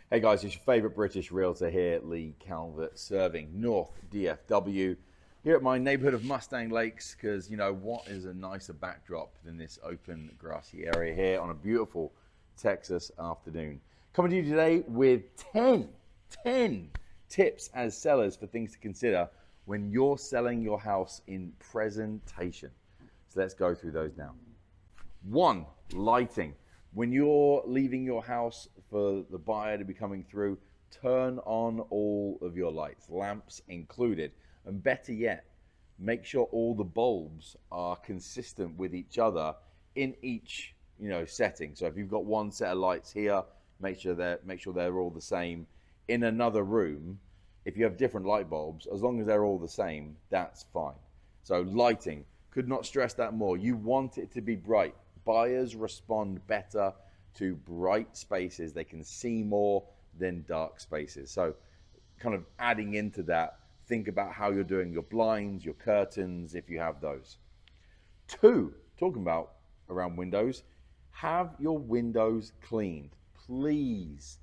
Hey guys, it's your favorite British realtor here, Leigh Calvert, serving North DFW here at my neighborhood of Mustang Lakes, because you know what is a nicer backdrop than this open grassy area here on a beautiful Texas afternoon. Coming to you today with 10 tips as sellers for things to consider when you're selling your house in presentation. So let's go through those now. One, lighting. When you're leaving your house for the buyer to be coming through, turn on all of your lights, lamps included. And better yet, make sure all the bulbs are consistent with each other in each, setting. So if you've got one set of lights here, make sure they're all the same. In another room, if you have different light bulbs, as long as they're all the same, that's fine. So lighting, could not stress that more. You want it to be bright. Buyers respond better to bright spaces. They can see more than dark spaces. So kind of adding into that, think about how you're doing your blinds, your curtains, if you have those. Two, talking about around windows, have your windows cleaned, please.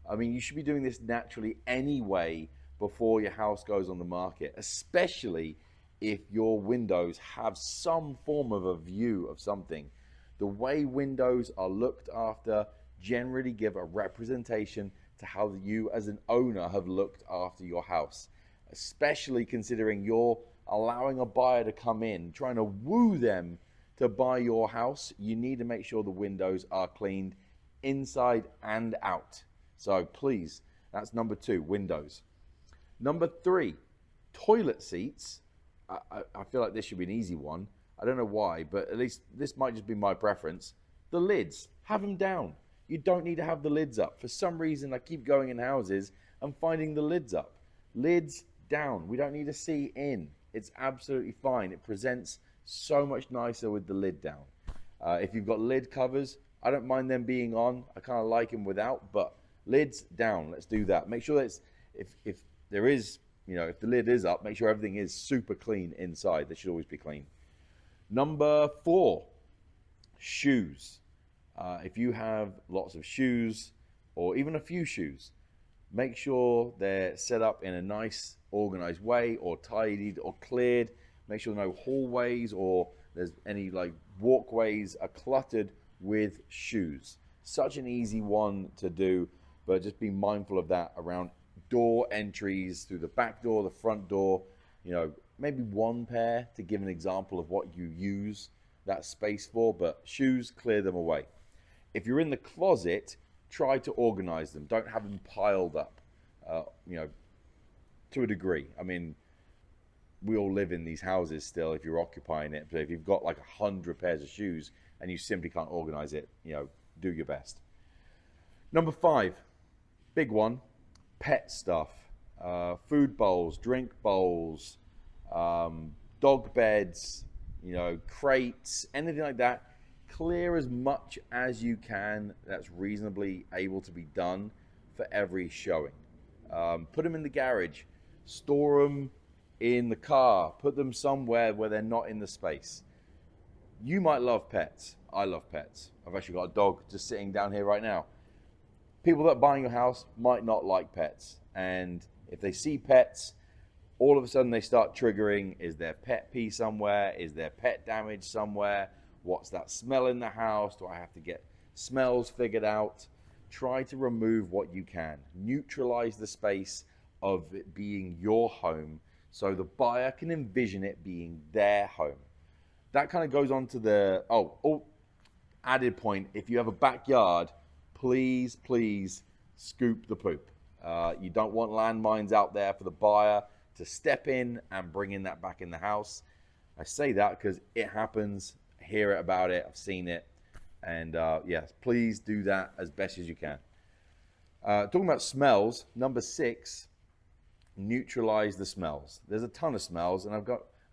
I mean, you should be doing this naturally anyway before your house goes on the market, especially if your windows have some form of a view of something. The way windows are looked after generally give a representation to how you as an owner have looked after your house, especially considering you're allowing a buyer to come in, trying to woo them to buy your house. You need to make sure the windows are cleaned inside and out. So please, that's number two, windows. Number three, toilet seats. I feel like this should be an easy one. I don't know why, but at least this might just be my preference. The lids, have them down. You don't need to have the lids up. For some reason, I keep going in houses and finding the lids up. Lids down. We don't need to see in. It's absolutely fine. It presents so much nicer with the lid down. If you've got lid covers, I don't mind them being on. I kind of like them without, but lids down. Let's do that. Make sure that if there is, if the lid is up, make sure everything is super clean inside. They should always be clean. Number four, shoes. If you have lots of shoes or even a few shoes, make sure they're set up in a nice organized way or tidied or cleared. Make sure no hallways or there's any like walkways are cluttered with shoes. Such an easy one to do, but just be mindful of that around door entries through the back door, the front door, maybe one pair to give an example of what you use that space for, but shoes, clear them away. If you're in the closet, try to organize them. Don't have them piled up, to a degree. I mean, we all live in these houses still if you're occupying it. But if you've got like 100 pairs of shoes and you simply can't organize it, do your best. Number five, big one, pet stuff. Food bowls, drink bowls, dog beds, crates, anything like that. Clear as much as you can that's reasonably able to be done for every showing. Put them in the garage, store them in the car, put them somewhere where they're not in the space. You might love pets. I love pets. I've actually got a dog just sitting down here right now. People that are buying your house might not like pets, and if they see pets, all of a sudden they start triggering, is there pet pee somewhere? Is there pet damage somewhere? What's that smell in the house? Do I have to get smells figured out? Try to remove what you can. Neutralize the space of it being your home so the buyer can envision it being their home. That kind of goes on to the, added point, if you have a backyard, please scoop the poop. You don't want landmines out there for the buyer to step in and bring that back in the house. I say that because it happens. I hear it about it. I've seen it. And yes, please do that as best as you can. Talking about smells, number six, neutralize the smells. There's a ton of smells, and I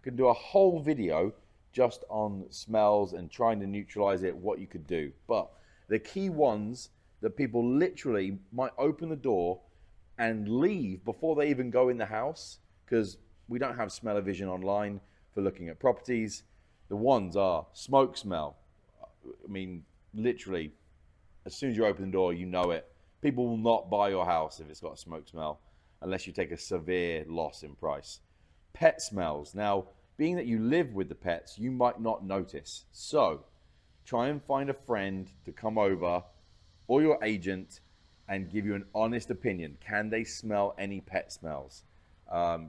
can do a whole video just on smells and trying to neutralize it, what you could do. But the key ones that people literally might open the door and leave before they even go in the house, because we don't have smell-o-vision online for looking at properties. The ones are smoke smell. I mean, literally, as soon as you open the door, you know it. People will not buy your house if it's got a smoke smell unless you take a severe loss in price. Pet smells. Now, being that you live with the pets, you might not notice. So try and find a friend to come over or your agent and give you an honest opinion. Can they smell any pet smells?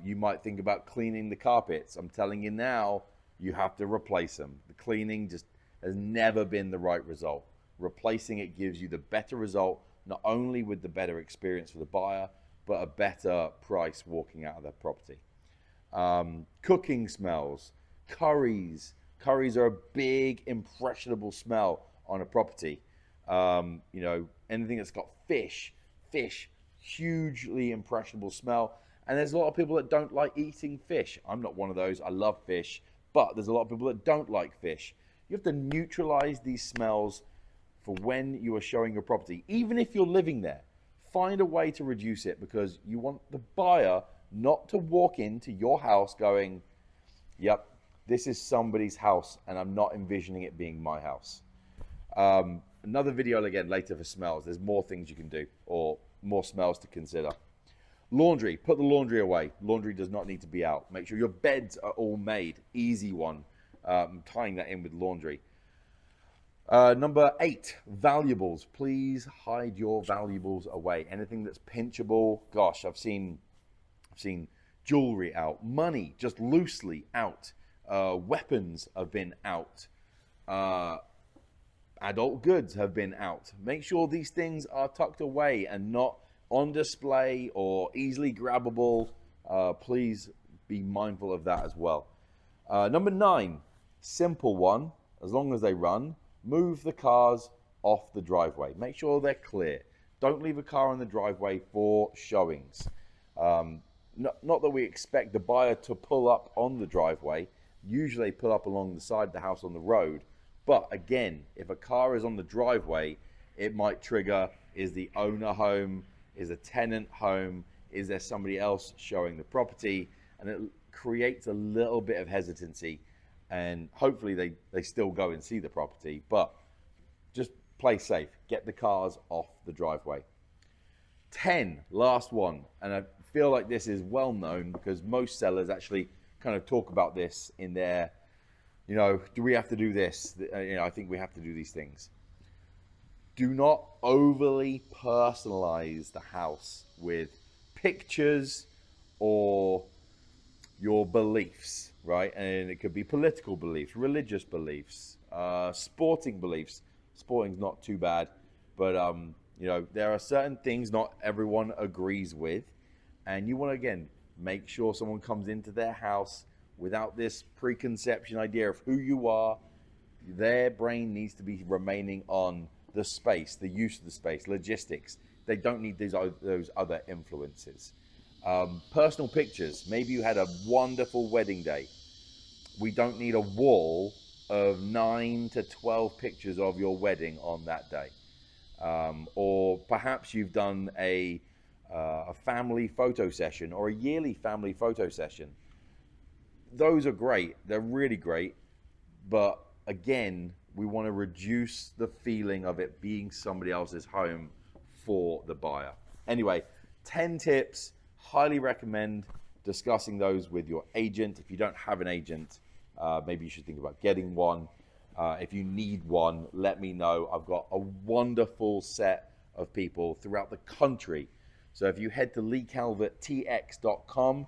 You might think about cleaning the carpets. I'm telling you now, you have to replace them. The cleaning just has never been the right result. Replacing it gives you the better result, not only with the better experience for the buyer, but a better price walking out of their property. Cooking smells, curries. Curries are a big impressionable smell on a property. You know, anything that's got fish, hugely impressionable smell. And there's a lot of people that don't like eating fish. I'm not one of those. I love fish, but there's a lot of people that don't like fish. You have to neutralize these smells for when you are showing your property. Even if you're living there, find a way to reduce it, because you want the buyer not to walk into your house going, yep, this is somebody's house and I'm not envisioning it being my house. Another video again later for smells. There's more things you can do, or more smells to consider. Laundry, put the laundry away. Laundry does not need to be out. Make sure your beds are all made. Easy one, tying that in with laundry. Number 8, valuables. Please hide your valuables away. Anything that's pinchable. Gosh, I've seen jewelry out, money just loosely out, weapons have been out, adult goods have been out. Make sure these things are tucked away and not on display or easily grabbable. Please be mindful of that as well. Number 9, simple one, as long as they run, move the cars off the driveway. Make sure they're clear. Don't leave a car on the driveway for showings. Not that we expect the buyer to pull up on the driveway. Usually they pull up along the side of the house on the road. But again, if a car is on the driveway, it might trigger, is the owner home? Is a tenant home? Is there somebody else showing the property? And it creates a little bit of hesitancy, and hopefully they still go and see the property, but just play safe. Get the cars off the driveway. 10, last one, and I feel like this is well known because most sellers actually kind of talk about this in their, you know, do we have to do this? You know, I think we have to do these things. Do not overly personalize the house with pictures or your beliefs, right? And it could be political beliefs, religious beliefs, sporting beliefs. Sporting's not too bad, but you know, there are certain things not everyone agrees with, and you want to, again, make sure someone comes into their house without this preconception idea of who you are. Their brain needs to be remaining on the space, the use of the space, logistics. They don't need those other influences. Personal pictures. Maybe you had a wonderful wedding day. We don't need a wall of 9 to 12 pictures of your wedding on that day. Or perhaps you've done a family photo session or a yearly family photo session. Those are great. They're really great. But again, we want to reduce the feeling of it being somebody else's home for the buyer. Anyway, 10 tips. Highly recommend discussing those with your agent. If you don't have an agent, maybe you should think about getting one. If you need one, let me know. I've got a wonderful set of people throughout the country. So if you head to leigcalverttx.com,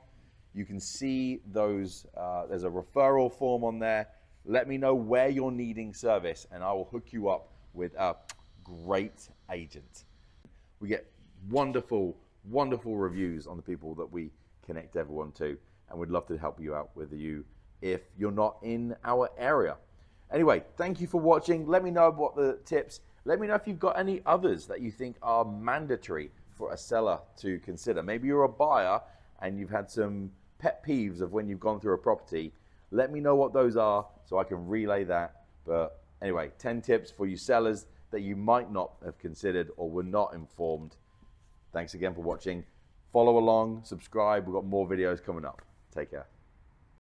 you can see those. There's a referral form on there. Let me know where you're needing service, and I will hook you up with a great agent. We get wonderful reviews on the people that we connect everyone to, and we'd love to help you out with you if you're not in our area. Anyway, thank you for watching. Let me know about the tips. Let me know if you've got any others that you think are mandatory for a seller to consider. Maybe you're a buyer and you've had some pet peeves of when you've gone through a property. Let me know what those are so I can relay that. But anyway, 10 tips for you sellers that you might not have considered or were not informed. Thanks again for watching. Follow along, subscribe. We've got more videos coming up. Take care.